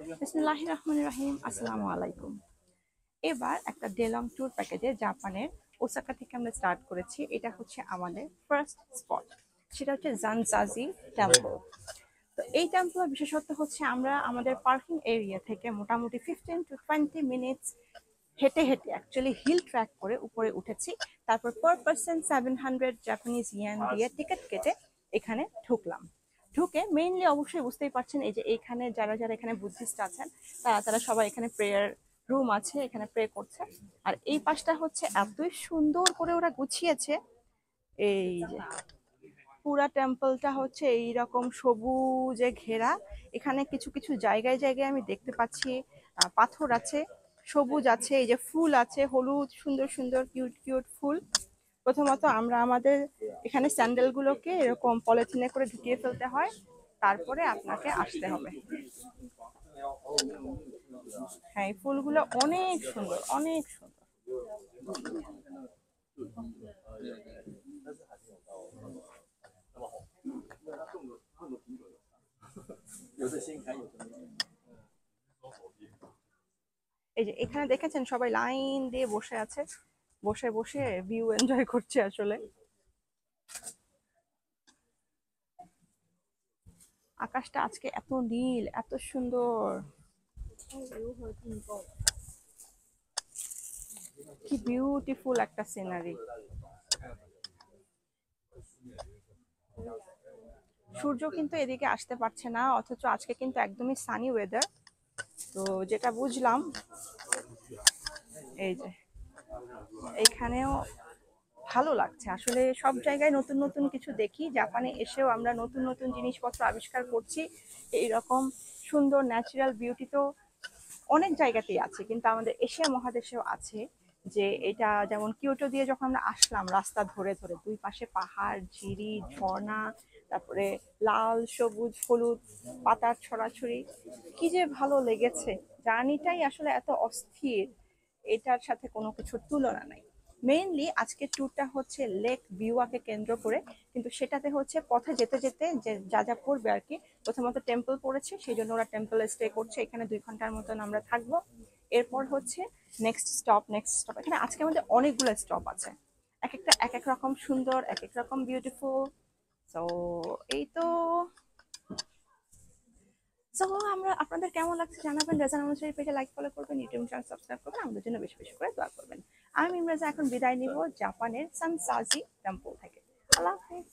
বিসমিল্লাহির রহমানির রহিম। আসসালামু আলাইকুম। এবার একটা ডেলং ট্যুর প্যাকেজে জাপানের ওসাকা থেকে আমরা স্টার্ট করেছি। এটা হচ্ছে আমাদের ফার্স্ট স্পট, সেটা হচ্ছে জানজাজি টেম্পল। তো এই টেম্পলের বিশেষত্ব হচ্ছে আমরা আমাদের পার্কিং এরিয়া থেকে মোটামুটি 15 to 20 মিনিটস হেঁটে হেঁটে অ্যাকচুয়ালি হিল ট্র্যাক করে উপরে উঠেছি। তারপর পার পার্সন 700 জাপানিজ ইয়েন দিয়ে টিকিট কেটে এখানে ঢুকলাম। ঢুকে মেইনলি অবশ্যই বুঝতেই পারছেন, এই যে এখানে যারা যারা এখানে বুদ্ধিস্ট আছেন তারা তারা সবাই এখানে প্রেয়ার রুম আছে, এখানে প্রে করছে। আর এই পাশটা হচ্ছে এতই সুন্দর করে ওরা গুছিয়েছে। এই যে পুরা টেম্পলটা হচ্ছে এইরকম সবুজে ঘেরা। এখানে কিছু কিছু জায়গায় জায়গায় আমি দেখতে পাচ্ছি পাথর আছে, সবুজ আছে, এই যে ফুল আছে, হলুদ সুন্দর সুন্দর কিউট কিউট ফুল। প্রথমত আমরা আমাদের এখানে স্যান্ডেল গুলোকে এরকম পলিথিনে করে ঢুকিয়ে ফেলতে হয়, তারপরে আপনাকে আসতে হবে। হ্যাঁ, এই ফুলগুলো অনেক সুন্দর, অনেক সুন্দর। এই যে এখানে দেখেছেন সবাই লাইন দিয়ে বসে আছে, বসে বসে ভিউ এনজয় করছে আসলে। আকাশটা আজকে এত নীল, এত সুন্দর, কি বিউটিফুল একটা সিনারি। সূর্য কিন্তু এদিকে আসতে পারছে না, অথচ আজকে কিন্তু একদমই সানি ওয়েদার। তো যেটা বুঝলাম, এই যে এখানেও ভালো লাগছে আসলে। সব জায়গায় নতুন নতুন কিছু দেখি, জাপানে এসেও আমরা নতুন নতুন জিনিসপত্র আবিষ্কার করছি। এইরকম সুন্দর ন্যাচারাল বিউটি তো অনেক জায়গাতেই আছে, কিন্তু আমাদের এশিয়া মহাদেশেও আছে। যে এটা যেমন কিয়োটো দিয়ে যখন আমরা আসলাম, রাস্তা ধরে ধরে দুই পাশে পাহাড়, ঝিরি, ঝর্ণা, তারপরে লাল সবুজ হলুদ পাতার ছড়াছড়ি, কি যে ভালো লেগেছে। জার্নিটাই আসলে এত অস্থির, এটার সাথে কোনো কিছুর তুলনা নাই। মেইনলি আজকের ট্যুরটা হচ্ছে লেক বিওয়াকে কেন্দ্র করে, কিন্তু সেটাতে হচ্ছে পথে যেতে যেতে যে যা যা পড়বে আর কি। প্রথমত টেম্পল পড়েছে, সেই জন্য ওরা টেম্পলে স্টে করছে, এখানে 2 ঘন্টার মতন আমরা থাকবো। এরপর হচ্ছে নেক্সট স্টপ, নেক্সট স্টপ। এখানে আজকে আমাদের অনেকগুলো স্টপ আছে, এক একটা এক এক রকম সুন্দর, এক এক রকম বিউটিফুল। তো এই তো। সো আমরা আপনাদের কেমন লাগছে জানাবেন। রেজান অনুসারী পেজে লাইক ফলো করবেন, ইউটিউব চ্যানেল সাবস্ক্রাইব করবেন, আমাদের জন্য বেশি বেশি করে দোয়া করবেন। আমি ইমরাজা এখন বিদায় নিব জাপানের সানসাজি টেম্পল থেকে। আল্লাহ হাফেজ।